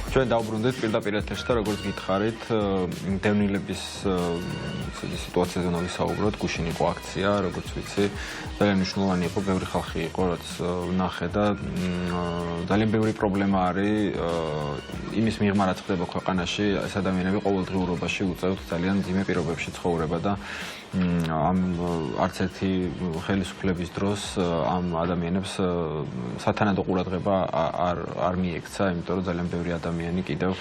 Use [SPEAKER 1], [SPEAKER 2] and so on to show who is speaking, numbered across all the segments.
[SPEAKER 1] ჩვენ დავბრუნდით პირდაპირ ეთერში და როგორც გითხარით, დევნილების სიტუაციაზე უნდა ვისაუბროთ. გუშინ იყო აქცია, როგორც ვიცი, ძალიან მნიშვნელოვანი იყო, ბევრი ხალხი იყო, რაც ნახე და ძალიან ბევრი პრობლემა არის იმის მიღმა, რაც ხდება ქვეყანაში, ეს ადამიანები ყოველდღიურობაში უწევთ ძალიან ძიმე პირობებში ცხოვრება და ამ არც ერთი ხელისუფლების დროს ამ ადამიანებს სათანადო ყურადღება არ მიექცა, იმიტომ რომ ძალიან ბევრი ადამიანი კიდევ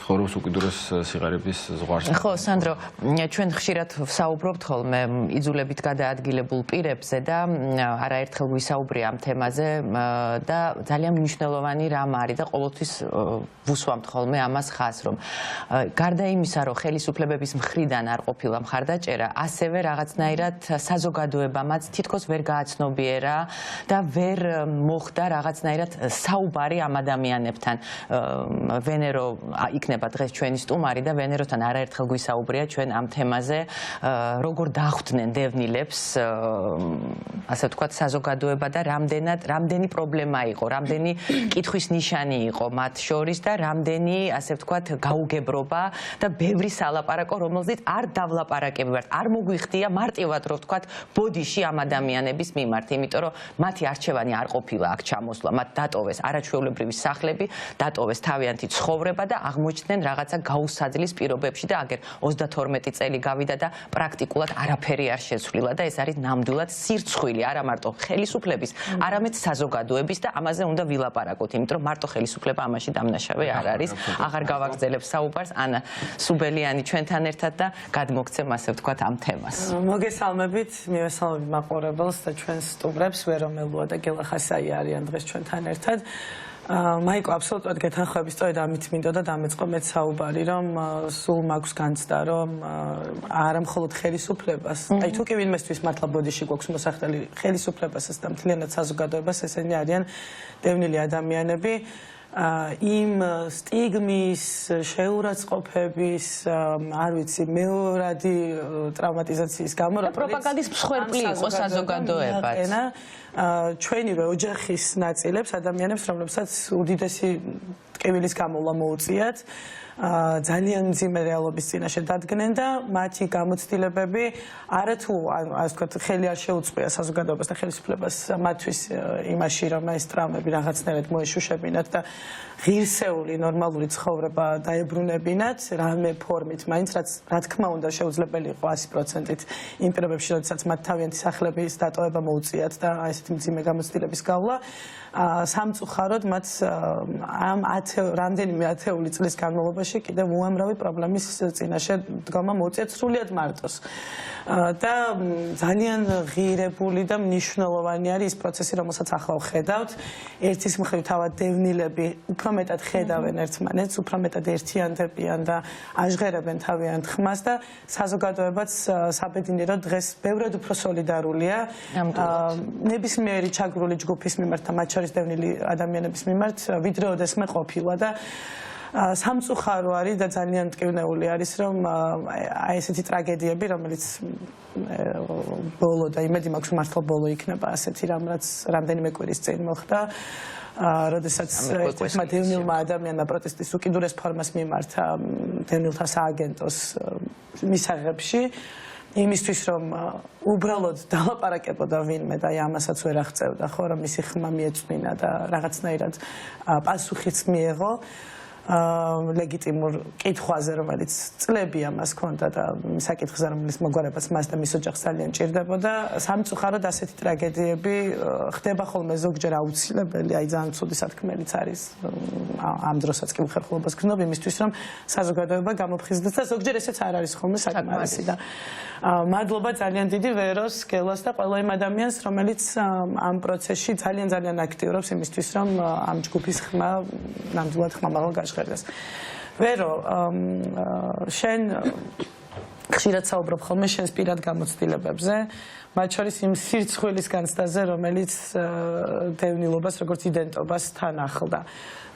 [SPEAKER 1] ცხოვრობს უკიდურეს სიღარიბის ზღვარში.
[SPEAKER 2] ხო, სანდრო, ჩვენ ხშირად ვსაუბრობთ ხოლმე იძულებით გადაადგილებულ პირებზე და არაერთხელ ვისაუბრე ამ თემაზე და ძალიან მნიშვნელოვანი რამ არის და ყოველთვის ვუსვამთ ხოლმე ამას ხაზს, რომ გარდა იმისა, რომ ხელისუფლებების მხრიდან არ ყოფილა მხარდაჭერა, ასევე რაღაცნაირად საზოგადოებამაც თითქოს ვერ გააცნობიერა და ვერ მოხდა რაღაცნაირად საუბარი ამ ადამიანებთან. ვენერო იქნება დღეს ჩვენი სტუმარი და ვენეროსთან არაერთხელ გვისაუბრია ჩვენ ამ თემაზე, როგორ დახვდნენ დევნილებს, ასე ვთქვათ, საზოგადოება და რამდენი პრობლემა იყო, რამდენი კითხვის ნიშანი იყო მათ შორის და რამდენი, ასე ვთქვათ, გაუგებრობა და ბევრი სალაპარაკო, რომელზეც არ დავლაპარაკებივართ, არ მოგვიხდია მარტივად, რომ ვთქვათ, ბოდიში ამ ადამიანების მიმართ, იმიტომ რომ მათი არჩევანი არ ყოფილა აქ ჩამოსვლა, მათ დატოვეს არაჩვეულებრივი სახლები, დატოვეს თავიანთი ცხოვრება და აღმოჩნდნენ რაღაცა გაუსაძლის პირობებში და აგერ 32 წელი გავიდა და პრაქტიკულად არაფერი არ შეცვლილა და ეს არის ნამდვილად სირცხვილი, არა მარტო ხელისუფლების, არამედ საზოგადოების და ამაზე უნდა ვილაპარაკოთ, იმიტომ რომ მარტო ხელისუფლება ამაში დამნაშავე არ არის. აღარ გავაგრძელებ საუბარს, ანა სუბელიანი ჩვენთან ერთად და გადმოგცემ, ასე ვთქვათ, ამ თემას.
[SPEAKER 3] მოგესალმებით, მივესალმებით მაყურებელს და ჩვენს სტუმრებს, ვერომელუა და გელა ხასაი არიან დღეს ჩვენთან ერთად. მაიკო, აბსოლუტურად გეთანხმები, სწორედ ამით მინდოდა დამეწყო მეც საუბარი, რომ სულ მაქვს განცდა, რომ არა მხოლოდ ხელისუფლებას, აი თუ კი ვინმესთვის მართლა ბოდიში გვაქვს მოსახდელი ხელისუფლებასაც და მთლიანად საზოგადოებას, ესენი არიან დევნილი ადამიანები. იმ სტიგმის, შეურაცხყოფების, არ ვიცი, მეორადი ტრავმატიზაციის გამო,
[SPEAKER 2] რომ პროპაგანდის მსხვერპლი იყო საზოგადოებაც.
[SPEAKER 3] ჩვენივე ოჯახის ნაწილებს, ადამიანებს, რომლებსაც უდიდესი ტკივილის გამოვლა მოუწიათ, ძალიან მძიმე რეალობის წინაშე დადგნენ და მათი გამოცდილებები არათუ ასე ვთქვათ, ხელი არ შეუწყია საზოგადოებას და ხელისუფლებას მათთვის იმაში, რომ ეს ტრავმები რაღაცნაირად მოეშუშებინათ და ღირსეული ნორმალური ცხოვრება დაებრუნებინათ რამე ფორმით, მაინც რაც რა თქმა უნდა შეუძლებელი იყო 100%-ით იმ პირობებში, როდესაც მათ თავიანთი სახლების დატოვება მოუწიათ და ესეთი მძიმე გამოცდილების გავლა. სამწუხაროდ მათ ამ რამდენიმე ათეული წლის განმავლობაში კიდევ უამრავი პრობლემის წინაშე დგომა მოუწიათ სრულიად მარტოს. და ძალიან ღირებული და მნიშვნელოვანი არის ის პროცესი, რომელსაც ახლა ვხედავთ. ერთის მხრივ თავად დევნილები უფრო მეტად ხედავენ ერთმანეთს, უფრო მეტად ერთიანდებიან და აჟღერებენ თავიანთ ხმას და საზოგადოებაც საბედნიეროდ დღეს ბევრად უფრო სოლიდარულია ნებისმიერი ჩაგრული ჯგუფის მიმართ და მათ შორის დევნილი ადამიანების მიმართ, ვიდრე ოდესმე ყოფილა და სამწუხარო არის და ძალიან მტკივნეული არის, რომ აი ესეთი ტრაგედიები, რომელიც ბოლო და იმედი მაქვს მართლა ბოლო იქნება ასეთი რამ, რაც რამდენიმე კვირის წინ მოხდა, როდესაც ერთმა დევნილმა ადამიანმა პროტესტის უკიდურეს ფორმას მიმართა დევნილთა სააგენტოს მისაღებში, იმისთვის რომ უბრალოდ დალაპარაკებოდა ვინმე და ამასაც ვერ აღწევდა, ხო, რომ მისი ხმა მიეწმინა და რაღაცნაირად პასუხიც მიეღო ლეგიტიმურ კითხვაზე, რომელიც წლები ამას ჰქონდა და საკითხზე, რომელიც მოგვარებას მას და მის ოჯახს ძალიან ჭირდებოდა. სამწუხაროდ ასეთი ტრაგედიები ხდება ხოლმე ზოგჯერ აუცილებელი, აი ძალიან ცუდი სათქმელიც არის ამ დროსაც კი უხერხულობას გრძნობ იმისთვის, რომ საზოგადოება გამოფხიზდეს და ზოგჯერ ესეც არ არის ხოლმე საკმარისი და მადლობა ძალიან დიდი ვეროს, გელას და ყველა იმ ადამიანს, რომელიც ამ პროცესში ძალიან აქტიურობს იმისთვის, რომ ამ ჯგუფის ხმა ნამდვილად ხმამაღალ გაშ ვერო, შენ ხშირად საუბრობ ხოლმე შენს პირად გამოცდილებებზე, მათ შორის იმ სირცხვილის განცდაზე, რომელიც დევნილობას როგორც იდენტობას თან ახლდა.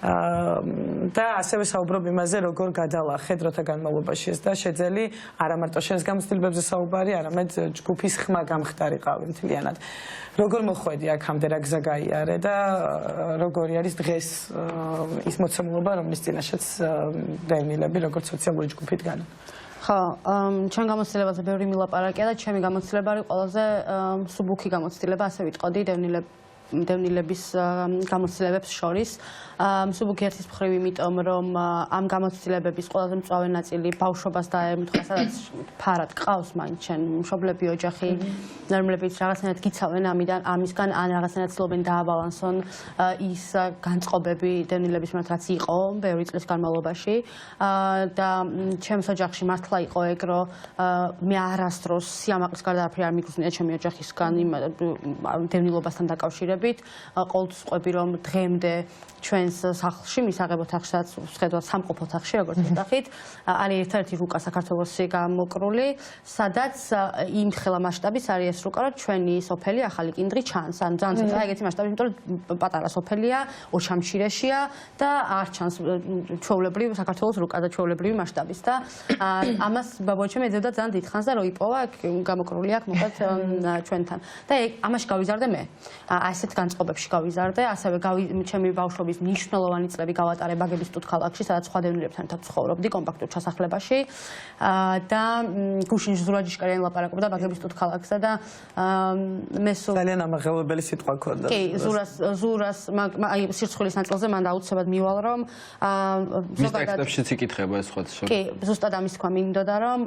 [SPEAKER 3] და ასევე საუბრობ იმაზე, როგორ გადალახე დროთა განმავლობაში ეს და შეძელი არა მარტო შენს გამოცდილებებზე საუბარი, არამედ ჯგუფის ხმა გამხდარიყავი მთლიანად. როგორ მოხვედი აქამდე რა გზა გაიარე და როგორი არის დღეს ის მოცემულობა, რომლის წინაშეც დევნილები როგორც სოციალური ჯგუფი დგანან?
[SPEAKER 4] ხო, ჩვენ გამოცდილებაზე ბევრი მილაპარაკია და ჩემი გამოცდილება არის ყველაზე მსუბუქი გამოცდილება, ასე ვიტყოდი დევნილების გამოცდილებებს შორის. მსუბუქი ერთის მხრივ იმიტომ, რომ ამ გამოცდილებების ყველაზე მწვავე ნაწილი ბავშვობას დაემთხვა, სადაც ფარად გყავს მაინც ჩვენ მშობლები, ოჯახი, რომლებიც რაღაცნაირად გიცავენ ამისგან, ან რაღაცნაირად ცდილობენ დააბალანსონ ის განწყობები დევნილების მიმართ, რაც იყო ბევრი წლის განმავლობაში. და ჩემს ოჯახში მართლა იყო ეგ, რომ მე არასდროს სიამაყის გარდა არაფერი არ მიგრძნია ჩემი ოჯახისგან დევნილობასთან დაკავშირებით. ყოველთვის ვყვები, რომ დღემდე ჩვენს სახლში, მისაღებ ოთახშიც, ვხედავთ სამყოფ ოთახში, როგორც ვიტახით, არის ერთ-ერთი რუკა საქართველოსი გამოკრული, სადაც იმ ხელა მასშტაბის არის ეს რუკა, რომ ჩვენი სოფელი ახალი კინდრი ჩანს. ან ძალიან ცოტა ეგეთი მასშტაბის, იმიტომ რომ პატარა სოფელია, ოჩამჩირეშია და არ ჩანს ჩვეულებრივ საქართველოს რუკა და ჩვეულებრივი მასშტაბის და ამას ბაბუაჩემ ეძებდა ძალიან დიდხანს და რო იპოვა, გამოკრული აქ მოკლედ ჩვენთან. და ამაში გავიზარდე მე. ასეთ განწყობებში გავიზარდე, ასევე ჩემი ბავშვობის მნიშვნელოვანი წლები გავატარე ბაგებისტუთ ქალაქში, სადაც სხვა დევნილებთან ერთად ცხოვრობდი კომპაქტურ ჩასახლებაში და გუშინ ზურაჯიშკარიანი ლაპარაკობდა ბაგებისტუთ ქალაქსა და მე სულ
[SPEAKER 3] ძალიან ამაღელვებელი სიტყვა ქონდა.
[SPEAKER 4] კი, ზურას აი სირცხვილის ნაწილზე მან აუცილებლად მივალ, რომ
[SPEAKER 1] მის ტექსტებშიც იკითხება ეს სხვა შორის.
[SPEAKER 4] კი, ზუსტად ამის თქვა მინდოდა, რომ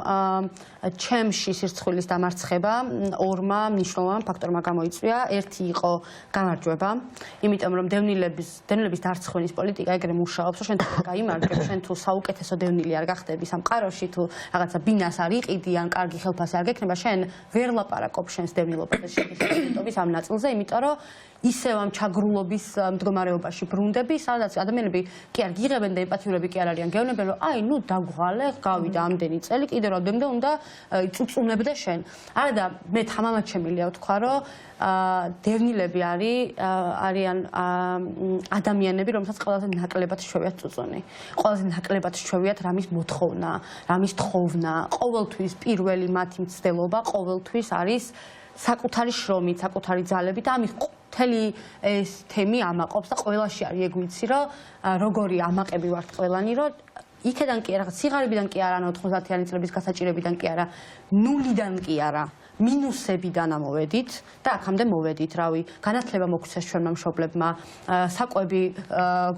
[SPEAKER 4] ჩემში სირცხვილის დამარცხება ორმა მნიშვნელოვან ფაქტორმა გამოიწვია. ერთი იყო გამარჯვება, იმიტომ რომ დევნილების დარცხვენის პოლიტიკა ეგრე მუშაობს, რომ შენ თუ გაიმარჯვებ, შენ თუ საუკეთესო დევნილი არ გახდები სამყაროში, თუ რაღაცა ბინას არ იყიდი, ან კარგი ხელფასი არ გექნება, შენ ვერ ლაპარაკობ შენს დევნილობაზე, შეგიძლიათ ამ ნაწილზე, იმიტომ რომ ისევ ამ ჩაგრულობის მდგომარეობაში ბრუნდები, სადაც ადამიანები კი არ გიღებენ და ემპათიურები კი არ არიან, გეუბნებიან, რომ აი, ნუ დაგვალე, გავიდა ამდენი წელი, კიდევ რამდენიმე უნდა იწუწუნებდე შენ. არა და მე თამამად შემილია ვთქვა, რომ დევნილები არიან ადამიანები, რომელსაც ყველაზე ნაკლებად შეუიათ წუწუნი. ყველაზე ნაკლებად შეუიათ რამის მოთხოვნა, რამის თხოვნა. ყოველთვის პირველი მათი მცდელობა ყოველთვის არის საკუთარი შრომით, საკუთარი ძალებით და ამის მთელი ეს თემი ამაყობს და ყველაში არის ეგ ვიცი, რომ როგორი ამაყები ვართ ყველანი, რომ იქედან კი არა, სიღარიბიდან კი არა, 90-იანი წლების გასაჭირებიდან კი არა, ნულიდან კი არა. მინუსებიდან ამოვედით და აქამდე მოვედით, რავი, განათლება მოგვცეს ჩვენმა მშობლებმა, საკვები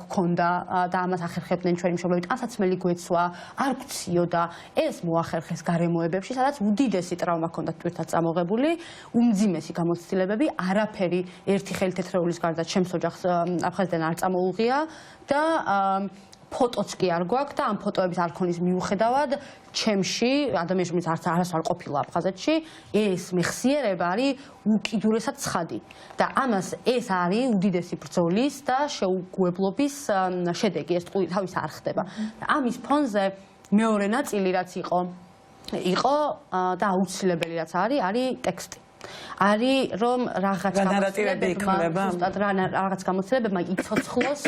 [SPEAKER 4] გქონდა და ამას ახერხებდნენ ჩვენი მშობლები, ტანსაცმელი გვეცვა, არ გვციოდა, ეს მოახერხეს გარემოებებში, სადაც უდიდესი ტრავმა ჰქონდათ ტვირთად წამოღებული, უმძიმესი გამოცდილებები, არაფერი ერთი ხელით თეთრეულის გარდა ჩემს ოჯახს აფხაზიდან არ წამოუღია და ფოტოც კი არ გვაქვს და ამ ფოტოების არ ქონის მიუხედავად ჩემში ადამიანში რომელიც არასდროს არ ყოფილა აფხაზეთში ეს მეხსიერება არის უკიდურესად ცხადი და ამას ეს არის უდიდესი ბრძოლის და შეუგუებლობის შედეგი ეს თავის არ ხდება და ამის ფონზე მეორე ნაწილი რაც იყო და აუცილებელი რაც არის ტექსტი არის რომ რაღაც გამოცდილებებმა იცოცხლოს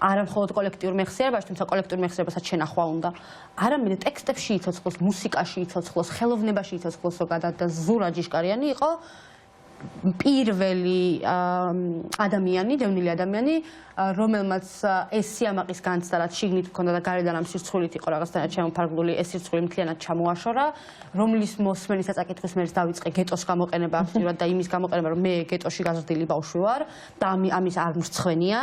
[SPEAKER 4] არა მხოლოდ კოლექტიურ მეხსიერებაში, თუმცა კოლექტიურ მეხსიერებასაც შენახვა უნდა. არამედ ტექსტებში იცოცხლოს, მუსიკაში იცოცხლოს, ხელოვნებაში იცოცხლოს ზოგადად და ზურა ჯიშკარიანი იყო პირველი ადამიანი, დევნილი ადამიანი, რომელმაც ეს სიამაყის განცდა რაც შიგნით ჰქონდა და გარედან ამ სირცხვილით იყო რაღაცნაირად შემოფარგლული, ეს სირცხვილი მთლიანად ჩამოაშორა, რომლის მოსმენისაც აკითხვის მერე დავიწყე გეტოს გამოყენება აქტიურად და იმის გამოყენება, რომ მე გეტოში გაზრდილი ბავშვი ვარ და ამის არ მრცხვენია,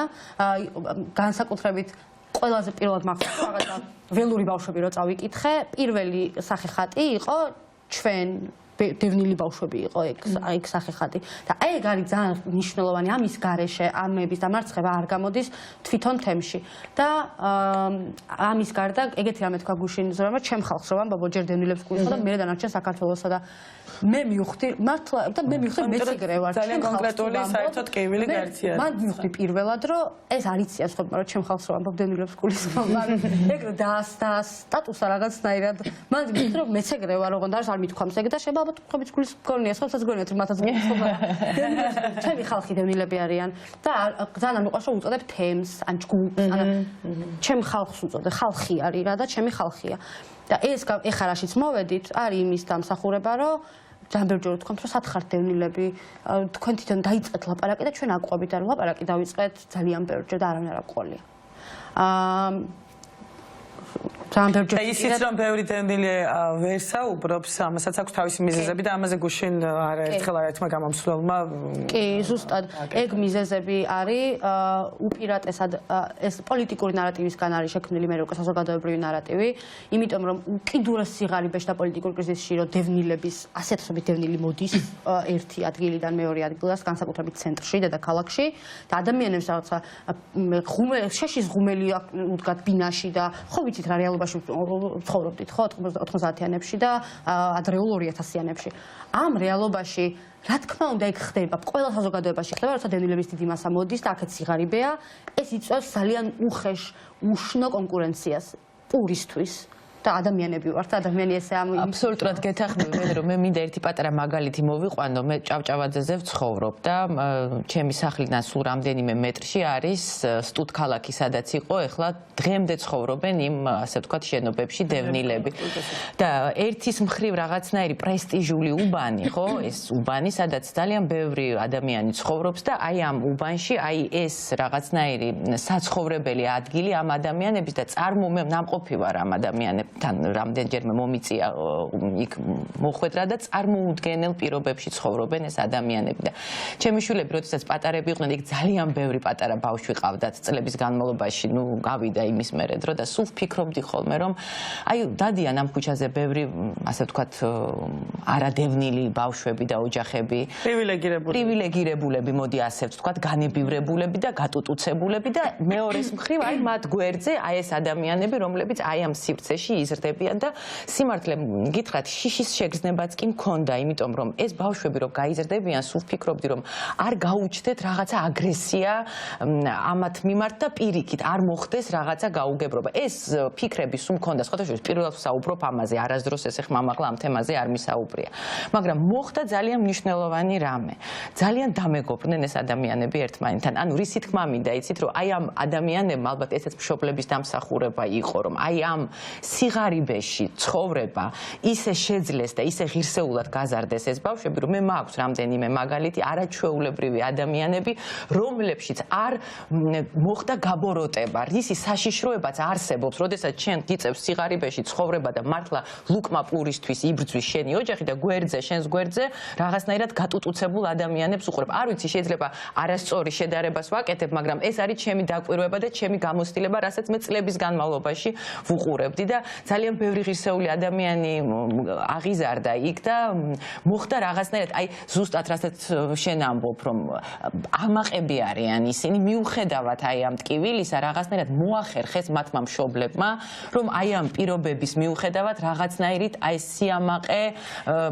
[SPEAKER 4] განსაკუთრებით ყველაზე პირველად მახსოვს რაღაცა ველური ბავშვები რო წავიკითხე, პირველი სახე ხატი იყო ჩვენ დევნილი ბავშვები იყო ეგ სახეხატი და ეგ არის ძალიან მნიშვნელოვანი ამის გარეშე ამების დამარცხება არ გამოდის თვითონ თემში და ამის გარდა ეგეთი რამე თქვა გუშინ ზურაბმა ჩემ ხალხს რომ ამბობ ჯერ დევნილებს გულისხმობ და მე დანარჩენ საქართველოსა და მე მივხვდი მართლა და მე მივხვდი მეციგრე ვარ
[SPEAKER 3] ძალიან კონკრეტული საერთოდ კივილი გარცია
[SPEAKER 4] მან მივხვდი პირველად რომ ეს არიცია სხვა რომ ჩემ ხალხს რომ ამბობ დევნილებს გულისხმობ ეგ რომ და სტატუსა რაღაცნაირად მან მივხვდი რომ მეციგრე ვარ ოღონდ არ მithქვამს ეგ და შეიძლება ალბათ თქვენიც გულის გონია სხვასაც გონიათ რომ მათაც გულისხმობა ჩემი ხალხი დევნილები არიან და ძალიან არ მიყვარს რომ უწოდებ თემს ან ჯგუფს ან ჩემ ხალხს უწოდე ხალხი არის რა და ჩემი ხალხია და ეს ეხლა რაშიც მოვედით არის იმის დამსახურება რომ ძალიან ბევრჯერ ვთქვამთ რომ სათხარ დევნილები თქვენ თვითონ დაიწყეთ ლაპარაკი და ჩვენ აკვობით არ ლაპარაკი დავიწყეთ ძალიან ბევრჯერ და არავინ არ აკვოლია ძალიან ბევრჯერ
[SPEAKER 3] ისიც რომ ბევრი დევნილი ვერ საუბრობს ამასაც აქვს თავისი მიზეზები და ამაზე გუშინ არაერთხელ არაერთმა გამომცვლელმა
[SPEAKER 4] კი ზუსტად ეგ მიზეზები არის უპირატესად ეს პოლიტიკური ნარატივისგან არის შექმნილი მე უკვე საზოგადოებრივი ნარატივი იმიტომ რომ უკიდურეს სიღარიბეში და პოლიტიკურ კრიზისში რომ დევნილების ასეთსობით დევნილი მოდის ერთი ადგილიდან მეორე ადგილას განსაკუთრებით ცენტრში დედაქალაქში და ადამიანებს რაღაცა შეშის ღუმელი უდგათ ბინაში და ხო ვიცით რა რეალობაში ცხოვრობდით ხო 90-იანებში და ადრეულ 2000-იანებში ამ რეალობაში რა თქმა უნდა ეგ ხდება ყველა საზოგადოებაში ხდება როცა დევნილების დიდი მასა მოდის და აქეთ სიღარიბეა ეს იწვევს ძალიან უხეშ უშნო კონკურენციას პურისთვის და ადამიანები ვართ ადამიანი ესე
[SPEAKER 2] აბსოლუტურად გეთახმები რომ მე მინდა ერთი პატარა მაგალითი მოვიყვანო მე ჭავჭავაძეზე ვცხოვრობ და ჩემი სახლიდან სულ რამდენიმე მეტრში არის სტუდ ქალაქი სადაც იყო ეხლა დღემდე ცხოვრობენ იმ ასე ვთქვათ შენობებში დევნილები და ერთის მხრივ რაღაცნაირი პრესტიჟული უბანი ხო ეს უბანი სადაც ძალიან ბევრი ადამიანი ცხოვრობს და აი ამ უბანში აი ეს რაღაცნაირი საცხოვრებელი ადგილი ამ ადამიანების და ნამყოფი ვარ ამ ადამიანებს თან რამდენჯერმე მომიწია იქ მოხვედრა და წარმოუდგენელ პირობებში ცხოვრობენ ეს ადამიანები და ჩემი შვილები როდესაც პატარები იყვნენ იქ ძალიან ბევრი პატარა ბავშვი ყავდათ წლების განმავლობაში ნუ გავიდა იმის მერე დრო და სულ ვფიქრობდი ხოლმე რომ აი დადიან ამ ქუჩაზე ბევრი ასე ვთქვათ არადევნილი ბავშვები და ოჯახები პრივილეგირებულები მოდი ასე ვთქვათ განებივრებულები და გატუტუცებულები და მეორეს მხრივ აი მათ გვერდზე აი ეს ადამიანები რომლებიც აი ამ სივრცეში იზრდებიან და სიმართლე გითხრათ შიშის შეგრძნებაც კი მქონდა იმიტომ რომ ეს ბავშვები რომ გაიზრდებიან სულ ვფიქრობდი რომ არ გაუჩნდეთ რაღაცა აგრესია ამათ მიმართ და პირიქით არ მოხდეს რაღაცა გაუგებრობა ეს ფიქრები სულ მქონდა სხვადასხვა პირველად ვსაუბრობ ამაზე არასდროს ეს ხმა მაღლა ამ თემაზე არ მისაუბრია მაგრამ მოხდა ძალიან მნიშვნელოვანი რამე ძალიან დამეგობრდნენ ეს ადამიანები ერთმანეთთან ანუ რისი თქმა მინდა იცით რომ აი ამ ადამიანებმა ალბათ ესეც მშობლების დამსახურება იყო რომ აი ამ სიღარიბეში ცხოვრება ისე შეძლეს და ისე ღირსეულად გაზარდეს ეს ბავშვები რომ მე მაქვს რამდენიმე მაგალითი არაჩვეულებრივი ადამიანები რომლებშიც არ მოხდა გაბოროტება რისი საშიშროებაც არსებობს როდესაც შენ გიწევს სიღარიბეში ცხოვრება და მართლა ლუკმა პურისთვის იბრძვის შენი ოჯახი და გვერდზე შენს გვერდზე რაღაცნაირად გატუტუცებულ ადამიანებს უყურებ არ ვიცი შეიძლება არასწორი შედარებას ვაკეთებ მაგრამ ეს არის ჩემი დაკვირვება და ჩემი გამოცდილება რასაც მე წლების განმავლობაში ვუყურებდი და ძალიან ბევრი ღირსეული ადამიანი აღიზარდა იქ და მოხდა რაღაცნაირად აი ზუსტად რასაც შენ ამბობ რომ ამაყები არიან ისინი მიუხედავად აი ამ ტკივილისა რაღაცნაირად მოახერხეს მათმა მშობლებმა რომ აი ამ პირობების მიუხედავად რაღაცნაირით აი სიამაყე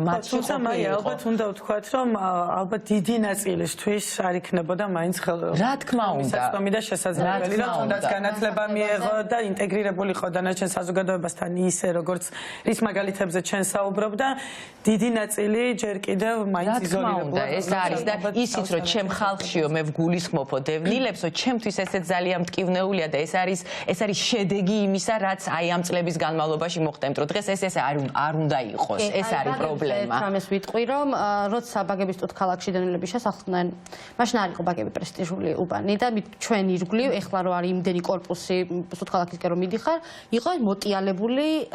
[SPEAKER 2] მათში ყოფილიყო
[SPEAKER 3] ალბათ უნდა ვთქვათ რომ ალბათ დიდი ნაწილისთვის არ იქნებოდა მაინც
[SPEAKER 2] რა თქმა უნდა
[SPEAKER 3] შესაძლებელი და შესაძლებელი რომ თუნდაც განათლება მიეღო და ინტეგრირებული იყო დანარჩენ საზოგადოებასთან ისე როგორც რის მაგალითებზე ჩვენ საუბრობ და დიდი ნაწილი ჯერ კიდევ მაინც იზოლირებულა
[SPEAKER 2] ეს არის და ისიც რომ ჩემ ხალხშიო მე ვგულისხმობო დევნილებსო ჩემთვის ესეც ძალიან მტკივნეულია და ეს არის შედეგი იმისა რაც აი ამ წლების განმავლობაში მოხდა იმიტომ რომ დღეს ეს არ უნდა იყოს ეს არის პრობლემა
[SPEAKER 4] ამას ვიტყვი რომ როცა ბაგების სტუდ ქალაქში დევნილები შესახლდნენ მაშინ არ იყო ბაგები პრესტიჟული უბანი და ჩვენ ირგვლივ ეხლა რო არის იმდენი კორპუსი სტუდ ქალაქისკენ რომ მიდიხარ იყო მოტიალებული გადაღებული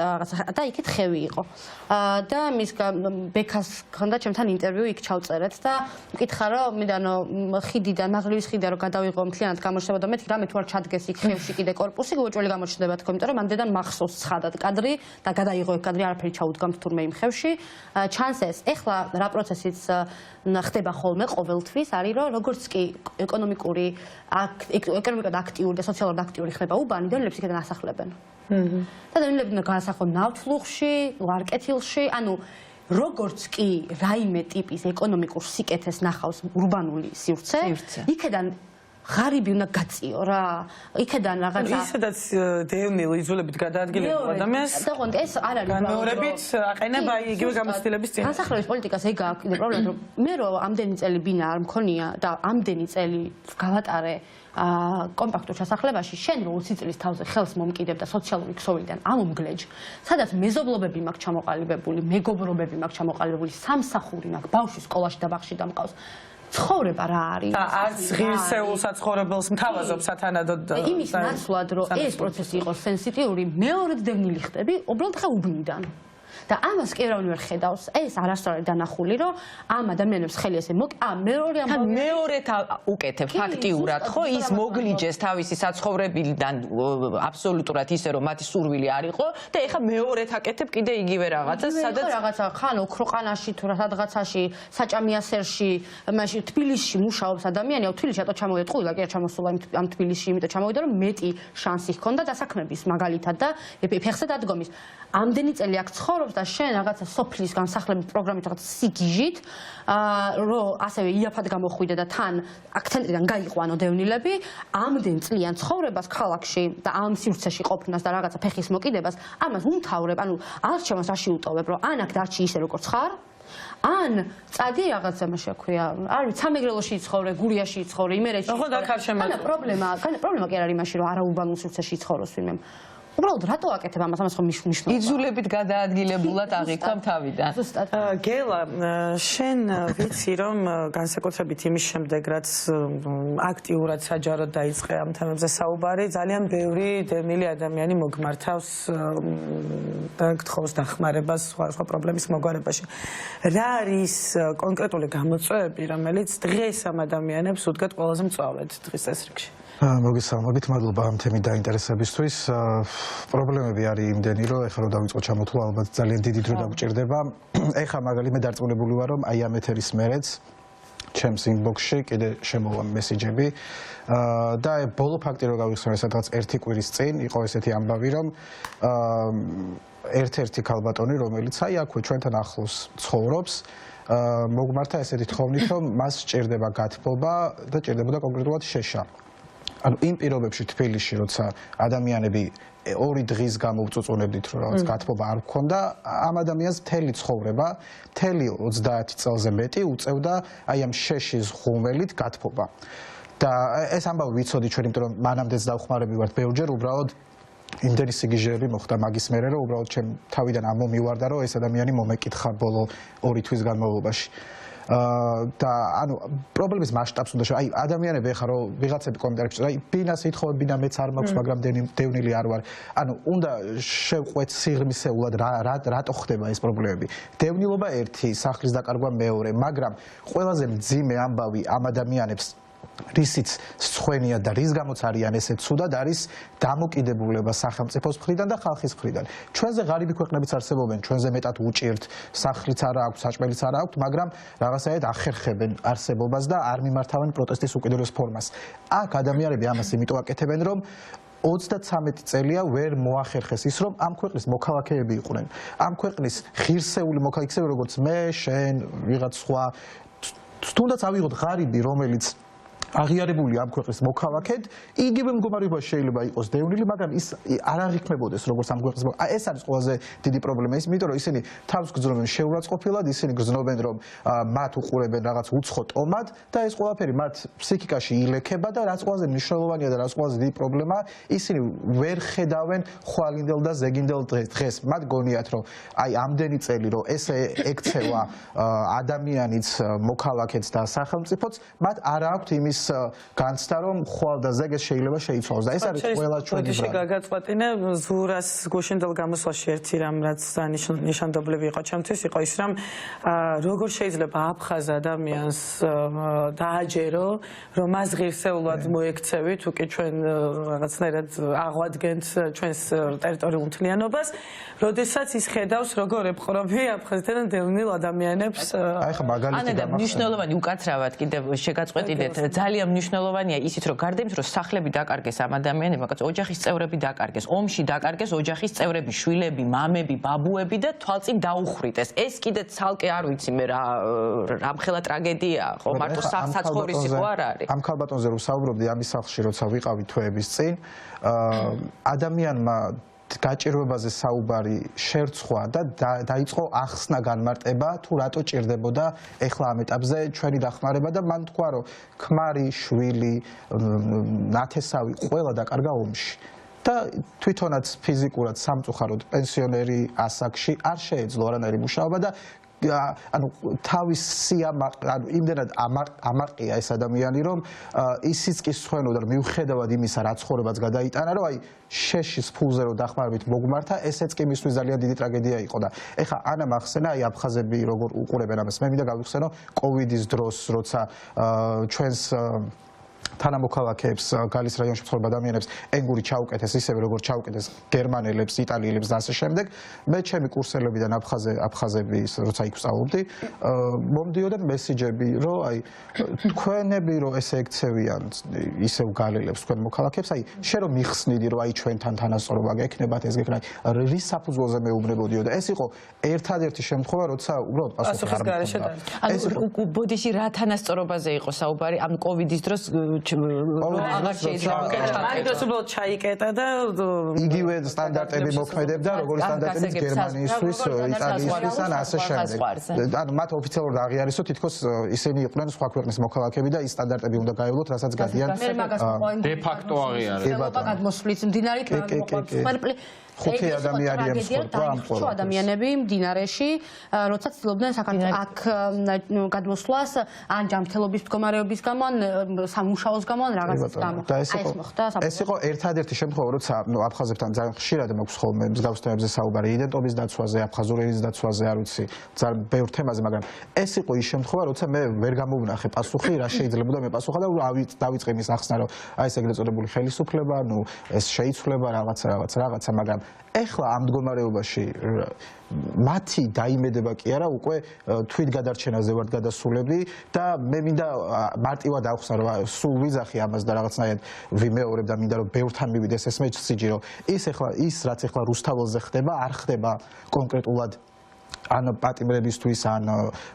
[SPEAKER 4] და იქით ხევი იყო. და მის ბექას ხონდა ჩემთან ინტერვიუ იქ ჩავწერეთ და მკითხა რომ მიდანო ხიდიდან მაღლივის ხიდიდან რომ გადავიღო მთლიანად გამოჩნდება და მეთქი რამე თუ არ ჩადგეს იქ ხევში კიდე კორპუსი გუჭველი გამოჩნდება თქო იმიტომ რომ ამდენიდან მახსოვს ცხადად კადრი და გადაიღო ეგ კადრი არაფერი ჩაუდგამთ თურმე იმ ხევში ჩანს ეს ეხლა რა პროცესიც ხდება ხოლმე ყოველთვის არის რომ როგორც კი ეკონომიკურად აქტიური და სოციალურად აქტიური ხდება უბანი დევნილებს იქიდან ასახლებენ და დევნილები განასახონ ნავთლუღში ვარკეთილში ანუ როგორც კი რაიმე ტიპის ეკონომიკურ სიკეთეს ნახავს ურბანული სივრცე იქიდან ღარიბი უნდა გაწიო რა იქიდან რაღაცა
[SPEAKER 3] ისედაც დევნილი იძულებით გადაადგილებულ ადამიანს
[SPEAKER 4] და ეს არ არის
[SPEAKER 3] განმეორებით აყენება იგივე გამოცდილების წინ
[SPEAKER 4] განსახლებების პოლიტიკას ეგ აქვს კიდე პრობლემა რომ მე რომ ამდენი წელი ბინა არ მქონია და ამდენი წელი გავატარე კომპაქტურ ჩასახლებაში შენ რო 20 წლის თავზე ხელს მომკიდებ და სოციალური ქსოვილიდან ამომგლეჯ სადაც მეზობლობები მაქვს ჩამოყალიბებული მეგობრობები მაქვს ჩამოყალიბებული სამსახური მაქვს ბავშვი სკოლაში და ბაღში დამყავს ცხოვრება რა არის
[SPEAKER 3] და არც ღირსეულ საცხოვრებელს მთავაზობს სათანადოდ
[SPEAKER 4] იმის ნაცვლად რომ ეს პროცესი იყოს სენსიტიური მეორედ დევნილი ხდები უბრალოდ ხა უბნიდან და ამას კი რა ვერ ხედავს ეს არასდროს დანახული რომ ამ ადამიანებს ხელი ესე მეორე ამბავი
[SPEAKER 2] მეორედ უკეთებ ფაქტიურად ხო ის მოგლიჯეს თავისი საცხოვრებიდან აბსოლუტურად ისე რომ მათი სურვილი არ იყო და ეხა მეორედ აკეთებ კიდე იგივე რაღაცას სადაც
[SPEAKER 4] რაღაცა ხან ოქროყანაში თუ რაღაცაში საჭამიასერში მაშინ თბილისში მუშაობს ადამიანი თბილისში რატო ჩამოვიდა ტყუილა კი არ ჩამოსულა ამ თბილისში იმიტომ ჩამოვიდა რომ მეტი შანსი ჰქონდა დასაქმების მაგალითად და ფეხზე დადგომის ამდენი წელი აქ ცხოვრობს და შენ რაღაცა სოფლის განსახლების პროგრამით რაღაც სიგიჟით რომ ასევე იაფად გამოხვიდე და თან აქცენტიდან გაიყვანო დევნილები ამდენ წლიან ცხოვრებას ქალაქში და ამ სივრცეში ყოფნას და რაღაცა ფეხის მოკიდებას ამას უმთავრებ ანუ არჩევანს რაში utოვებ რომ ან აქ დარჩი ისე როგორც ხარ ან წადი რაღაცა მასე ქვია არ ვიცი სამეგრელოში იცხოვრე გურიაში იცხოვრე იმერეთში
[SPEAKER 3] ხო და ხარ შემოწმე
[SPEAKER 4] პრობლემა კი არ არის იმაში რომ არაურბანულ სივრცეში იცხოვროს ვინმე უბრალოდ რატო აკეთებ ამას ხო მნიშვნელობა
[SPEAKER 2] იძულებით გადაადგილებულად აღიქვა თავიდან
[SPEAKER 3] გელა შენ ვიცი რომ განსაკუთრებით იმის შემდეგ რაც აქტიურად საჯაროდ დაიწყე ამ თემებზე საუბარი ძალიან ბევრი დევნილი ადამიანი მოგმართავს და გთხოვს დახმარებას სხვა პრობლემის მოგვარებაში რა არის კონკრეტული გამოწვევები რომელიც დღეს ამ ადამიანებს უდგათ ყველაზე მწვავედ დღის წესრიგში
[SPEAKER 5] მოგესალმებით, მადლობა ამ თემით დაინტერესებისთვის. პრობლემები არის იმდენი, რომ ეხლა რომ დავიწყო ჩამოთვლა, ალბათ ძალიან დიდი დრო დაგვჭირდება. ეხლა მაგალითად მე დარწმუნებული ვარ, რომ აი ამ ეთერის მერეც ჩემს ინბოქსში კიდე შემოვა მესიჯები და ბოლო ფაქტი რომ გავიხსენე, სადღაც ერთი კვირის წინ იყო ესეთი ამბავი, რომ ერთ-ერთი ქალბატონი, რომელიც აი აქვე ჩვენთან ახლოს ცხოვრობს, მოგმართა ესეთი თხოვნით, რომ მას სჭირდება გათბობა და სჭირდებოდა კონკრეტულად შეშა. ანუ იმ პირობებში თბილისში როცა ადამიანები 2 დღის გამო უწუწუნებდით რომ რაღაც გათბობა არ გქონდა ამ ადამიანს მთელი ცხოვრება მთელი 30 წელზე მეტი უწევდა აი ამ შეშის ღუმელით გათბობა და ეს ამბავი ვიცოდი ჩვენ იმიტომ რომ მანამდეც დავხმარები ვართ ბევრჯერ უბრალოდ იმდენი სიგიჟეები მოხდა მაგის მერე რომ უბრალოდ ჩემ თავიდან ამომივარდა რომ ეს ადამიანი მომეკითხა ბოლო 2 თვის განმავლობაში და ანუ პრობლემის მასშტაბს უნდა აი ადამიანები ეხლა რომ ვიღაცები კომენტარებში აი ბინას ითხოვენ ბინა მეც არ მაქვს მაგრამ დევნილი არ ვარ ანუ უნდა შევყვეთ სიღრმისეულად რატო ხდება ეს პრობლემები დევნილობა ერთი სახლის დაკარგვა მეორე მაგრამ ყველაზე მძიმე ამბავი ამ ადამიანებს რისიც სცხვენია და რის გამოც არიან ესე ცუდად არის დამოკიდებულება სახელმწიფოს მხრიდან და ხალხის მხრიდან. ჩვენზე ღარიბი ქვეყნებიც არსებობენ, ჩვენზე მეტად უჭირთ, სახლიც არ აქვს, საჭმელიც არ აქვს, მაგრამ რაღაცაერად ახერხებენ არსებობას და არ მიმართავენ პროტესტის უკიდურეს ფორმას. აქ ადამიანები ამას იმიტომ აკეთებენ, რომ 33 წელია ვერ მოახერხეს ის რომ ამ ქვეყნის მოქალაქეები იყვნენ. ამ ქვეყნის ღირსეული მოქალაქეები როგორც მე, შენ, ვიღაც სხვა თუნდაც ავიღოთ ღარიბი რომელიც აღიარებული ამ ქვეყნის მოქალაქედ, იგივე მდგომარეობაში შეიძლება იყოს დევნილი, მაგრამ ის არ აღიქმებოდეს როგორც ამ ქვეყნის მოქალაქე. ეს არის ყველაზე დიდი პრობლემა, იმიტომ რომ ისინი თავს გრძნობენ შეურაცხყოფილად, ისინი გრძნობენ რომ მათ უყურებენ რაღაც უცხო ტომად და ეს ყველაფერი მათ ფსიქიკაში ილექება და რაც ყველაზე მნიშვნელოვანია და რაც ყველაზე დიდი პრობლემაა, ისინი ვერ ხედავენ ხვალინდელ და ზეგინდელ დღეს. მათ გონიათ რომ აი ამდენი წელი რომ ესე ექცევა ადამიანიც, მოქალაქეც და სახელმწიფოც, მათ არ აქვთ იმის განცდა რომ ხვალ და ზეგეს შეიძლება შეიცვალოს და ეს არის ყველა ჩვენი
[SPEAKER 3] პროცესი გაგაწყვეტინე ზურას გუშინდელ გამოსვლაში ერთი რამ რაც ნიშანდობლივი იყო ჩემთვის იყო ის რომ როგორ შეიძლება აფხაზ ადამიანს დააჯერო რომ მას ღირსეულად მოექცევით უკვე ჩვენ რაღაცნაირად აღვადგენთ ჩვენს ტერიტორიულ მთლიანობას როდესაც ის ხედავს როგორ ეპყრობი აფხაზეთიდან დევნილ ადამიანებს
[SPEAKER 5] აი ხა მაგალითი
[SPEAKER 2] და მნიშვნელოვანი უკაცრავად კიდევ შეგაწყვეტინეთ ძალიან მნიშვნელოვანია ისიც რომ გარდა იმის რომ სახლები დაკარგეს ამ ადამიანებმა ოჯახის წევრები დაკარგეს ომში დაკარგეს ოჯახის წევრები შვილები მამები ბაბუები და თვალწინ დაუხრიტეს ეს კიდე ცალკე არ ვიცი მე რა მხელა ტრაგედიაა ხო მარტო საცხოვრისი ხო არ არის
[SPEAKER 5] ამ ქალბატონზე რომ საუბრობდი ამის სახლში როცა ვიყავი თვეების წინ ადამიანმა გაჭირვებაზე საუბარი შერცხვა და დაიწყო ახსნა განმარტება თუ რატო ჭირდებოდა ეხლა ამ ეტაპზე ჩვენი დახმარება და მან თქვა რომ ქმარი შვილი ნათესავი ყველა დაკარგა ომში და თვითონაც ფიზიკურად სამწუხაროდ პენსიონერი ასაკში არ შეეძლო არანაირი მუშაობა და ანუ თავის ანუ იმდენად ამაყია ეს ადამიანი რომ ისიც კი სვენოდა რომ მიუხედავად იმისა რა ცხოვრებაც გადაიტანა რომ აი შეშის ფულზე რომ დახმარებით მოგმართა ესეც კი მისთვის ძალიან დიდი ტრაგედია იყო და ეხლა ანა მახსენა აი აფხაზები როგორ უყურებენ ამას მე მინდა გავიხსენო კოვიდის დროს როცა ჩვენს თანამოქალაქეებს გალის რაიონში მცხოვრებ ადამიანებს ენგური ჩაუკეთეს ისევე როგორც ჩაუკეთეს გერმანელებს, იტალიელებს და ასე შემდეგ. მე ჩემი კურსელებიდან აფხაზები როცა იქ ვსწავლობდი, მომდიოდა მესიჯები, რომ აი თქვენები რომ ესე ექცევიან ისევ გალილებს თქვენ მოქალაქეებს, აი შე რომ მიხსნიდი რომ აი ჩვენთან თანასწორობა გექნებათ ეს გექნება, რის საფუძველზე მეუბნებოდიო და ეს იყო ერთადერთი შემთხვევა, როცა უბრალოდ პასუხი არ მქონდა.
[SPEAKER 2] ანუ ბოდიში რა თანასწორობაზე იყო საუბარი ამ კოვიდის დროს აღარ შეიძლება
[SPEAKER 3] აიდოს უბრალოდ ჩაიკეტა და
[SPEAKER 5] იგივე სტანდარტები მოქმედებდა როგორც სტანდარტები გერმანიისთვის, იტალიისთვის ან ასე შემდეგ. ანუ მათ ოფიციალურად აღიარესო თითქოს ისინი იყვნენ სხვა ქვეყნის მოქალაქეები და ის სტანდარტები უნდა გაევლოთ, რასაც გადიან
[SPEAKER 1] დე ფაქტო აღიარეს.
[SPEAKER 4] გადმოსვლით მდინარე კრამპლი
[SPEAKER 5] 5 ადამიანი ემსხვერპლა ამ
[SPEAKER 4] ყველა ადამიანები მდინარეში როცა ცდილობდნენ საქართველოს აქ გადმოსვლას ან ჯანმრთელობის მდგომარეობის გამო ან სამუშაოს გამო ან რაღაცის გამო
[SPEAKER 5] ეს იყო ერთადერთი შემთხვევა როცა აფხაზებთან ძალიან ხშირად მაქვს ხოლმე მსგავს თემებზე საუბარი იდენტობის დაცვაზე აფხაზური ენის დაცვაზე არ ვიცი ძალიან ბევრ თემაზე მაგრამ ეს იყო ის შემთხვევა როცა მე ვერ გამოვნახე პასუხი რა შეიძლებოდა მე პასუხა და დავიწყე მის ახსნა რომ აი ეს ეგრეთ წოდებული ხელისუფლება ნუ ეს შეიცვლება რაღაცა მაგრამ ეხლა ამ მდგომარეობაში მათი დაიმედება კი არა უკვე თვით გადარჩენაზე ვართ გადასულები და მე მინდა მარტივად ავხსნა რომ სულ ვიძახი ამას და რაღაცნაირად ვიმეორებ და მინდა რომ ბევრთან მივიდეს ეს მესიჯი რომ ის რაც ეხლა რუსთაველზე ხდება არ ხდება კონკრეტულად ან პატიმრებისთვის ან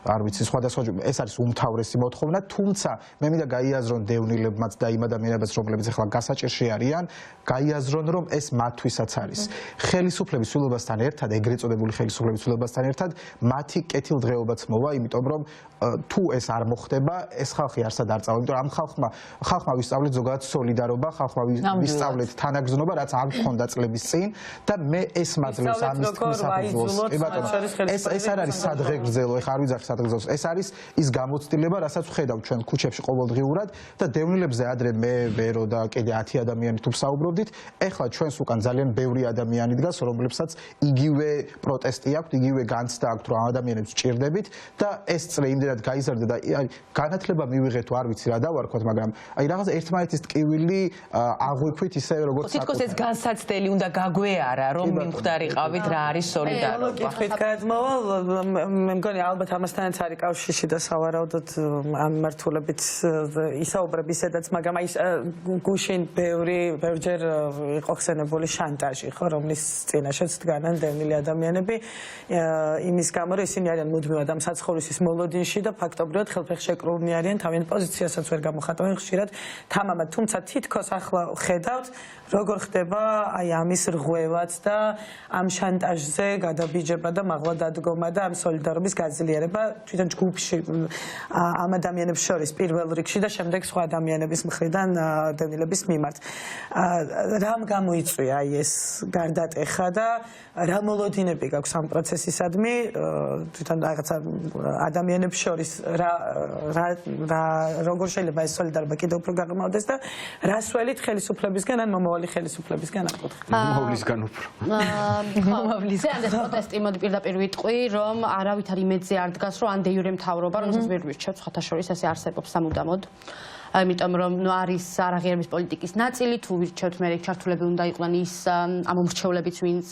[SPEAKER 5] არ ვიცი სხვადასხვა ეს არის უმთავრესი მოთხოვნა თუმცა მე მინდა გაიაზრონ დევნილებმაც და იმ ადამიანებსაც რომლებიც ახლა გასაჭირში არიან გაიაზრონ რომ ეს მათთვისაც არის ხელისუფლების სრულობასთან ერთად ეგრეთ წოდებული ხელისუფლების სრულობასთან ერთად მათი კეთილდღეობაც მოვა იმიტომ რომ თუ ეს არ მოხდება ეს ხალხი არსად არ წავა იმიტომ რომ ამ ხალხმა ვისწავლეთ ზოგადად სოლიდარობა ხალხმა ვისწავლეთ თანაგზნობა რაც არ გქონდა წლების წინ და მე ეს მაძლევს ამის თქმის საფუძველს კი ბატონო ეს არ არის სადღეგრძელო, ეხლა არ ვიძახი სადღეგრძელოს. ეს არის ის გამოცდილება, რასაც ვხედავ ჩვენ ქუჩებში ყოველდღიურად და დევნილებზე ადრე მე ვერო და კიდე 10 ადამიანი თუ ვსაუბრობდით, ეხლა ჩვენს უკან ძალიან ბევრი ადამიანი დგას, რომლებსაც იგივე პროტესტი აქვს, იგივე განცდა აქვს, რომ ადამიანებს ჭირდებით და ეს წრე იმდენად გაიზარდა და განათლება მივიღეთ თუ არ ვიცი რა დავარქვათ, მაგრამ აი რაღაც ერთმანეთის ტკივილი აღვიქვით ისევე როგორც
[SPEAKER 2] თითქოს ეს განსაცდელი უნდა გაგვეარა, რომ მიმხდარიყავით რა არის სოლიდარობა.
[SPEAKER 3] მე მგონი ალბათ ამასთანაც არის კავშირში და სავარაუდოდ ამ მართულებით ისაუბრები ისედაც მაგრამ აი გუშინ ბევრჯერ იყო ხსენებული შანტაჟი ხო რომლის წინაშეც დგანან დევნილი ადამიანები იმის გამო რომ ისინი არიან მუდმივად ამ საცხოვრისის მოლოდინში და ფაქტობრივად ხელფეხშეკრულნი არიან თავიანთ პოზიციასაც ვერ გამოხატავენ ხშირად თამამად თუმცა თითქოს ახლა ხედავთ როგორ ხდება აი ამის რღვევაც და ამ შანტაჟზე გადაბიჯება და მაღლა დადგომა და ამ სოლიდარობის გაძლიერება თვითონ ჯგუფში ამ ადამიანებს შორის პირველ რიგში და შემდეგ სხვა ადამიანების მხრიდან დევნილების მიმართ. რამ გამოიწვია აი ეს გარდატეხა და რა მოლოდინები გაქვს ამ პროცესისადმი თვითონ რაღაცა ადამიანებს შორის როგორ შეიძლება ეს სოლიდარობა კიდევ უფრო გაღრმავდეს და რას ველით ხელისუფლებისგან ან მომავალი ხელისუფლებისგან ამ კუთხით.
[SPEAKER 1] მომავლისგან უფრო.
[SPEAKER 4] ზეანდ პროტესტი მოდი პირდაპირ ვიტყვი, რომ არავითარ იმედზე არ დგას, რომ ან დე იურე მთავრობა, რომელსაც ვერ ვირჩევთ, სხვათა შორის ესე არსებობს სამუდამოდ. Ამიტომ რომ არის არაღიარების პოლიტიკის ნაწილი, თუ ვირჩევთ მე ჩართულები უნდა იყვნენ ის ამომრჩევლებიც, ვინც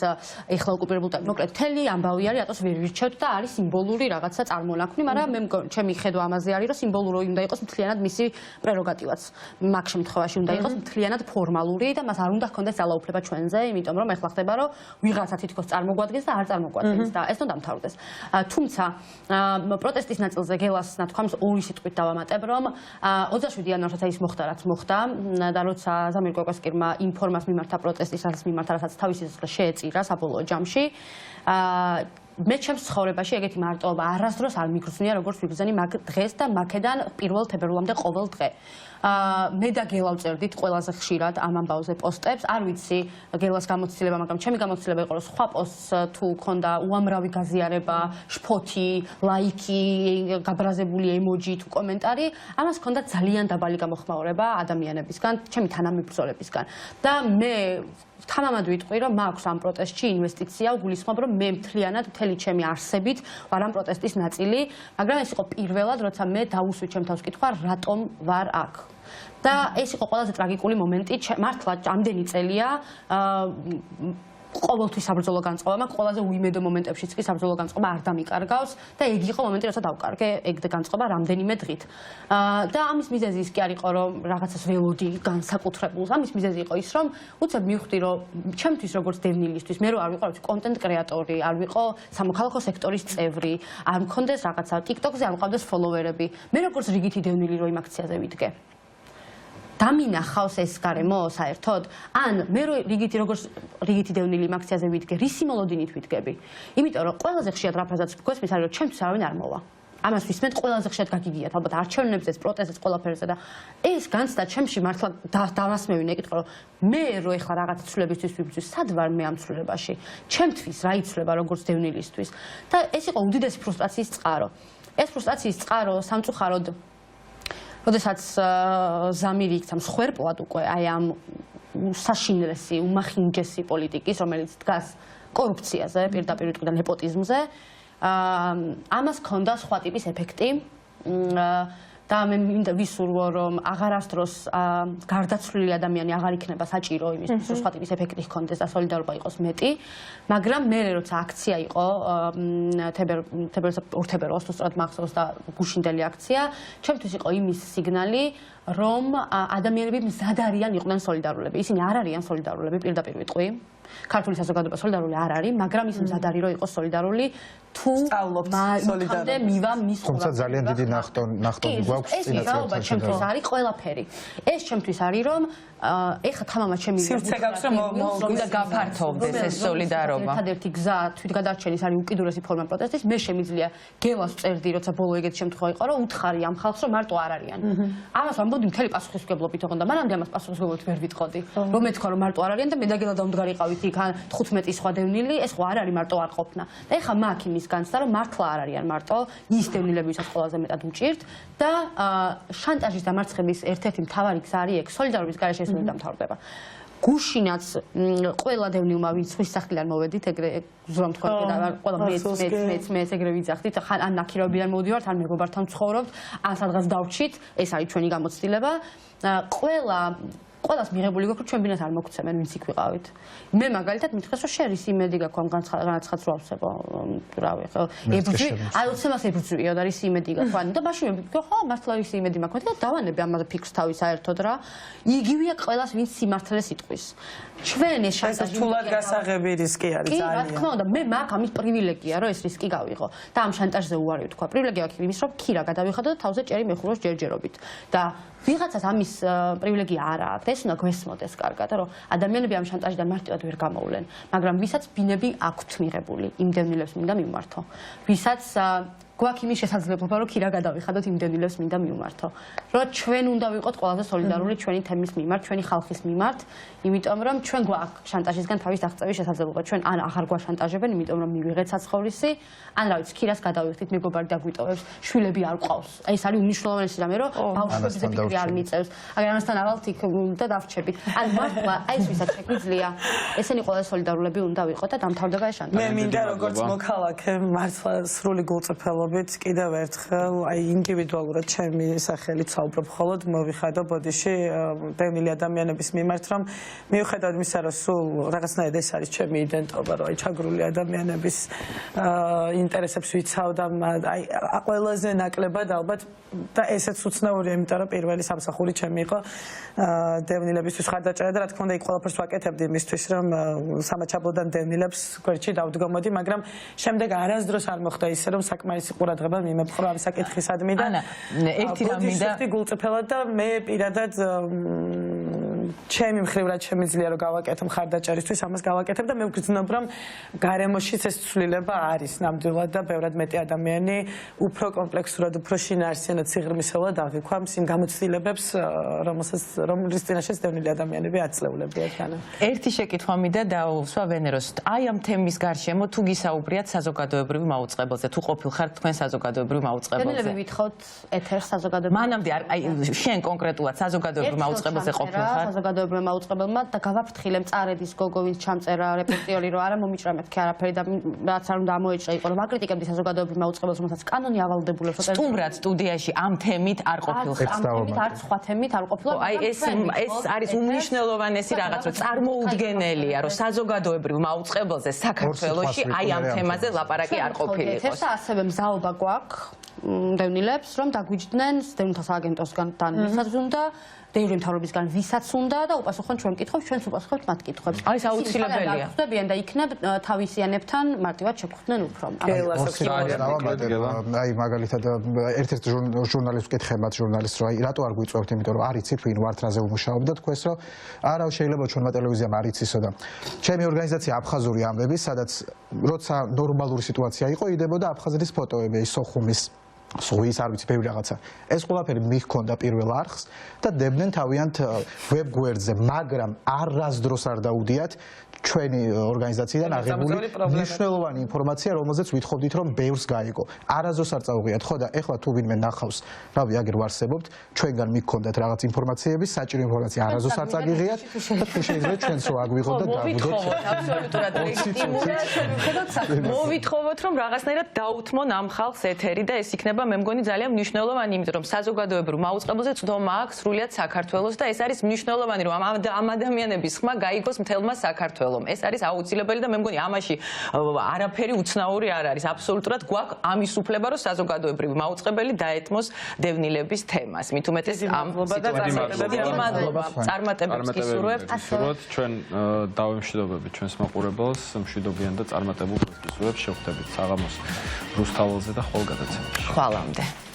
[SPEAKER 4] ეხლა ოკუპირებულ მოკლედ მთელი ამბავი არის, ატოს ვერ ვირჩევთ და არის სიმბოლური რაღაცა წარმონაქმნი, მაგრამ მე ჩემი ხედვა ამაზე არის, რომ სიმბოლური უნდა იყოს მთლიანად მისი პრეროგატივაც. მაგ შემთხვევაში უნდა იყოს მთლიანად ფორმალური და მას არ უნდა ჰქონდეს ძალაუფლება ჩვენზე, იმიტომ რომ ეხლა ხდება, რომ ვიღაცა თითქოს წარმოგვადგენს და არ წარმოგვადგენს და ეს უნდა დამთავრდეს. თუმცა პროტესტის ნაწილზე გელას ნათქვამს ორი სიტყვით დავამატებ, რომ 27 იანვარს ის მოხდა რაც მოხდა და როცა ზამირ კვაკასკირმა იმ ფორმას მიმართა პროტესტისაც მიმართა რასაც თავისი სიცოცხლე შეეწირა საბოლოო ჯამში მე ჩემს ცხოვრებაში ეგეთი მარტოობა არასდროს არ მიგრძნია როგორც ვიგრძენი მაგ დღეს და მაქედან 1 თებერვლამდე ყოველ დღე მე და გელა ვწერდით ყველაზე ხშირად ამ ამბავზე პოსტებს არ ვიცი გელას გამოცდილება მაგრამ ჩემი გამოცდილება იყო რომ სხვა პოსტს თუ ქონდა უამრავი გაზიარება შფოთი ლაიკი გაბრაზებული ემოჯი თუ კომენტარი ამას ქონდა ძალიან დაბალი გამოხმაურება ადამიანებისგან ჩემი თანამებრძოლებისგან და მე თამამად ვიტყვი რომ მაქვს ამ პროტესტში ინვესტიცია უგულისხმობ რომ მე მთლიანად მთელი ჩემი არსებით ვარ ამ პროტესტის ნაწილი მაგრამ ეს იყო პირველად როცა მე დავუსვი ჩემ თავს კითხვა რატომ ვარ აქ და ეს იყო ყველაზე ტრაგიკული მომენტი მართლა ამდენი წელია ყოველთვის საბრძოლო განწყობა მაქვს ყველაზე უიმედო მომენტებშიც კი საბრძოლო განწყობა არ დამიკარგავს და ეგ იყო მომენტი როცა დავკარგე ეგ განწყობა რამდენიმე დღით და ამის მიზეზი ის კი არ იყო რომ რაღაცას ველოდი განსაკუთრებულს ამის მიზეზი იყო ის რომ უცებ მივხვდი რომ ჩემთვის როგორც დევნილისთვის მე რო არ ვიყო კონტენტ კრეატორი არ ვიყო სამოქალაქო სექტორის წევრი არ მქონდეს რაღაცა TikTok-ზე არ მყავდეს ფოლოვერები მე როგორც რიგითი დევნილი რო იმ აქციაზე ვიდგე დამინახავს ეს გარემო საერთოდ ან მე რიგითი როგორც რიგითი დევნილი იმ აქციაზე ვიდგე რისი მოლოდინით ვიდგები იმიტომ რომ ყველაზე ხშირად რა ფრაზაც გვესმის არის რომ ჩემთვის არავინ არ მოვა ამას ვისმენთ ყველაზე ხშირად გაგიგიათ ალბათ არჩევნებზე პროტესტებზე ყველაფერზე და ეს განცდა ჩემში მართლა დავასმევინე ეკითხო რომ მე რო ეხლა რაღაც ცვლილებისთვის ვიბრძვის სად ვარ მე ამ ცვლილებაში ჩემთვის რა იცვლება როგორც დევნილისთვის და ეს იყო უდიდესი ფრუსტრაციის წყარო ეს ფრუსტრაციის წყარო სამწუხაროდ როდესაც ზამირი იქცა მსხვერპლად უკვე აი ამ საშინლესი, უმახინჯესი პოლიტიკის, რომელიც დგას კორუფციაზე, პირდაპირ ვიტყვი და ნეპოტიზმზე, ამას ჰქონდა სხვა ტიპის ეფექტი და მე მინდა ვისურვო რომ აღარასდროს გარდაცვლილი ადამიანი აღარ იქნება საჭირო იმისთვის რომ სხვა ტიპის ეფექტი ჰქონდეს და სოლიდარობა იყოს მეტი მაგრამ მე როცა აქცია იყო თებერვალს 2 თებერვალს სწორად მახსოვს და გუშინდელი აქცია ჩემთვის იყო იმის სიგნალი რომ ადამიანები მზად არიან იყვნენ სოლიდარულები ისინი არ არიან სოლიდარულები პირდაპირ ვიტყვი ქართული საზოგადოება სოლიდარული არ არის მაგრამ ის მზად არის რომ იყოს სოლიდარული თუ სწავლობთ მივა მის ხოლმე
[SPEAKER 5] თუმცა ძალიან დიდი ნახტომი გვაქვს წინასწარ
[SPEAKER 4] ჩემთვის არის ყველაფერი ეს ჩემთვის არის რომ ეხა თამამად ჩემი
[SPEAKER 2] სივრცე გაქვს რომ უნდა გაფართოვდეს ეს სოლიდარობა
[SPEAKER 4] ერთადერთი გზა თვითგადარჩენის არის უკიდურესი ფორმა პროტესტის მე შემიძლია გელას წერდი როცა ბოლო ეგეთი შემთხვევა იყო რომ უთხარი ამ ხალხს რომ მარტო არ არიან ამას ვამბობდი მთელი პასუხისმგებლობით ოღონდ და მანამდე ამას პასუხისმგებლობით ვერ ვიტყოდი რომ მე თქვა რომ მარტო არ არიან და მე და გელა დამდგარიყავით იქ 15 სხვა დევნილი ეს ხო არ არის მარტო არ ყოფნა და ეხა მაქვს იმის განცდა რომ მართლა არ არიან მარტო ის დევნილები ვისაც ყველაზე მეტად უჭირთ და შანტაჟის დამარცხების ერთ-ერთი მთავარი გზა არის ეგ სოლიდარობის გარეშე ეს უნდა დამთავრდება გუშინაც ყველა დევნილმა ვინც ხვის სახლიდან მოვედით ეგრე ზრომ თქვა და ყველა მეც ეგრე ვიძახდით ხან ან ნაქირავებიდან მოვდივართ ან მეგობართან ვცხოვრობთ ან სადღაც დავჭით ეს არის ჩვენი გამოცდილება ყველას მიღებული გვაქვს ჩვენ ბინას არ მოგცემენ ვინც იქ ვიყავით მე მაგალითად მითხრას რომ შერის იმედი გაქვს ამ განაცხადს რო ავსებო რავი ხო ებრძვი აუცილებლად ებრძვიო და რის იმედი გაქვს და ბაში მე ხო მართლა რის იმედი მაქვს და დავანებე ამაზე ფიქრს თავი საერთოდ რა იგივეა ყველას ვინც სიმართლეს იტყვის ჩვენ ეს შანტაჟი
[SPEAKER 3] თულად გასაღები რისკი არის ძალიან
[SPEAKER 4] კი რა თქმა უნდა მე მაქვს ამის პრივილეგია რომ ეს რისკი გავიღო და ამ შანტაჟზე უარი ვთქვა პრივილეგია აქვს იმის რომ ქირა გადავიხადო და თავზე ჭერი მეხუროს ჯერჯერობით და ვიღაცას ამის პრივილეგია არ აქვს ეს უნდა გვესმოდეს კარგად, რომ ადამიანები ამ შანტაჟიდან მარტივად ვერ გამოვლენ, მაგრამ ვისაც ბინები აქვთ მიღებული, იმ დევნილებს მინდა მივმართო. ვისაც გვაქვს იმის შესაძლებლობა, რომ ქირა გადავიხადოთ იმ დევნილებს მინდა მივმართო. რომ ჩვენ უნდა ვიყოთ ყველაზე სოლიდარული ჩვენი თემის მიმართ, ჩვენი ხალხის მიმართ, იმიტომ რომ ჩვენ გვაქვს შანტაჟისგან თავის აღწევის შესაძლებლობა. ჩვენ ან აღარ გვაშანტაჟებენ, იმიტომ რომ მივიღეთ საცხოვრისი, ან რა ვიცი, ქირას გადავიხდით, მეგობარი დაგვიტოვებს, შვილები არ ყავს. აი ეს არის უმნიშვნელოვანესი რამე, რომ ბავშვებზე ფიქრი არ მიწევს. აგერ ამასთან ავალთიქ და დავრჩებით. ან მართლა აი ეს ვისაც შეგვიძლია, ესენი ყველა სოლიდარულები უნდა ვიყოთ და დამთავრდება ეს შანტაჟი.
[SPEAKER 3] მე მინდა როგორც მოქალაქე მართლა სრული გულწრფელობით კიდევ ერთხელ აი ინდივიდუალურად ჩემი სახელით საუბრობ ხოლოდ მოვიხადო ბოდიში დევნილი ადამიანების მიმართ რომ მიუხედავად იმისა რომ სულ რაღაცნაირად ეს არის ჩემი იდენტობა რომ აი ჩაგრული ადამიანების ინტერესებს ვიცავ და აი ყველაზე ნაკლებად ალბათ და ესეც უცნაურია იმიტომ რომ პირველი სამსახური ჩემი იყო დევნილებისთვის ხარდაჭერა და რა თქმა უნდა იქ ყველაფერს ვაკეთებდი იმისთვის რომ სამაჩაბლოდან დევნილებს გვერდში დავდგომოდი მაგრამ შემდეგ არასდროს არ მოხდა ისე რომ საკმარისი ყურადღება მიმეფხრო ამ საკითხისადმი და
[SPEAKER 2] ერთი რამ მინდა
[SPEAKER 3] გულწრფელად და მე პირადად ჩემი მხრივ რაც შემიძლია რომ გავაკეთო მხარდაჭერისთვის ამას გავაკეთებ და მე ვგრძნობ რომ გარემოშიც ეს ცვლილება არის ნამდვილად და ბევრად მეტი ადამიანი უფრო კომპლექსურად უფრო შინაარსიანად სიღრმისეულად აღიქვამს იმ გამოცდილებებს რომლის წინაშეც დევნილი ადამიანები აწლეულებიათ განა
[SPEAKER 2] ერთი შეკითხვა მინდა დავუსვა ვენეროს აი ამ თემის გარშემო თუ გისაუბრიათ საზოგადოებრივ მაუწყებელზე თუ ყოფილხართ თქვენ საზოგადოებრივ მაუწყებელზე
[SPEAKER 4] დევნილები ვითხოვთ ეთერს საზოგადოებრივ
[SPEAKER 2] მანამდე აი შენ კონკრეტულად საზოგადოებრივ მაუწყებელზე ყოფილხარ
[SPEAKER 4] საზოგადოებრივ მაუწყებელმა და გავაფრთხილე მწარედის გოგო ვინც ჩამწერა რეპორტიორი რომ არა მომიჭრა მეთქი არაფერი და რაც არ უნდა ამოეჭრა იყო რომ აკრიტიკებდი საზოგადოებრივ მაუწყებელს რომელსაც კანონი ავალდებულებს
[SPEAKER 2] სტუმრად სტუდიაში ამ თემით არ ყოფილხარ
[SPEAKER 4] ამ თემით არ სხვა თემით არ ყოფილა
[SPEAKER 2] აი ეს არის უმნიშვნელოვანესი რაღაც რომ წარმოუდგენელია რომ საზოგადოებრივ მაუწყებელზე საქართველოში აი ამ თემაზე ლაპარაკი არ ყოფილიყოს
[SPEAKER 4] და ასევე მზაობა გვაქვს დევნილებს რომ დაგვიჯდნენ დევნილთა სააგენტოსგან თან ვისაც უნდა დევნილი მთავრობისგან ვისაც უნდა და უპასუხონ ჩვენ კითხვებს ჩვენც უპასუხებთ მათ კითხვებს
[SPEAKER 2] აი ეს აუცილებელია
[SPEAKER 4] ხდებიან და იქნებ თავისიანებთან მარტივად შეგვხვდნენ უფრო
[SPEAKER 5] აი მაგალითად ერთ-ერთ ჟურნალისტს ვკითხებათ ჟურნალისტს რომ აი რატო არ გვიწევთ იმიტომ რომ არ იცით ვინ ვართ რაზე ვმუშაობ და თქვენს რომ არა შეიძლება ჩვენმა ტელევიზიამ არ იცისო და ჩემი ორგანიზაცია აფხაზური ამბები სადაც როცა ნორმალური სიტუაცია იყო იდებოდა აფხაზეთის ფოტოები სოხუმის სოხუმის არ ვიცი ბევრი რაღაცა ეს ყველაფერი მიხქონდა პირველ არხს და დებდნენ თავიანთ ვებ გვერდზე მაგრამ არასდროს არ დაუდიათ ჩვენი ორგანიზაციიდან აღებული მნიშვნელოვანი ინფორმაცია რომელზეც ვითხოვდით რომ ბევრს გაიგო არასდროს არ წაუღიათ ხო და ეხლა თუ ვინმე ნახავს რავი აგერ ვარსებობთ ჩვენგან მიქონდათ რაღაც ინფორმაციები საჭირო ინფორმაცია არასდროს არ წაგიღიათ და თუ შეიძლება ჩვენც რო აგვიღოთ და დავუდოთ
[SPEAKER 2] აბსოლუტურად ლეგიტიმურია მოვითხოვოთ რომ რაღაცნაირად დაუთმონ ამ ხალხს ეთერი და ეს იქნება მე მგონი ძალიან მნიშვნელოვანი იმიტომ რომ საზოგადოებრივ მაუწყებელზე წვდომა აქვს სრულიად საქართველოს და ეს არის მნიშვნელოვანი რომ ამ ადამიანების ხმა გაიგოს მთელმა საქართველოს ეს არის აუცილებელი და მე მგონი ამაში არაფერი უცნაური არ არის აბსოლუტურად გვაქვს ამის უფლება რომ საზოგადოებრივ მაუწყებელი დაეთმოს დევნილების თემას მით უმეტეს ამ წარმატებებს გისურვებთ
[SPEAKER 1] ჩვენ დავემშვიდობებით ჩვენს მაყურებელს მშვიდობიან და წარმატებულ პროცესებს შევხვდებით საღამოს რუსთაველზე და ხოლ გადაცემაში
[SPEAKER 2] ხვალამდე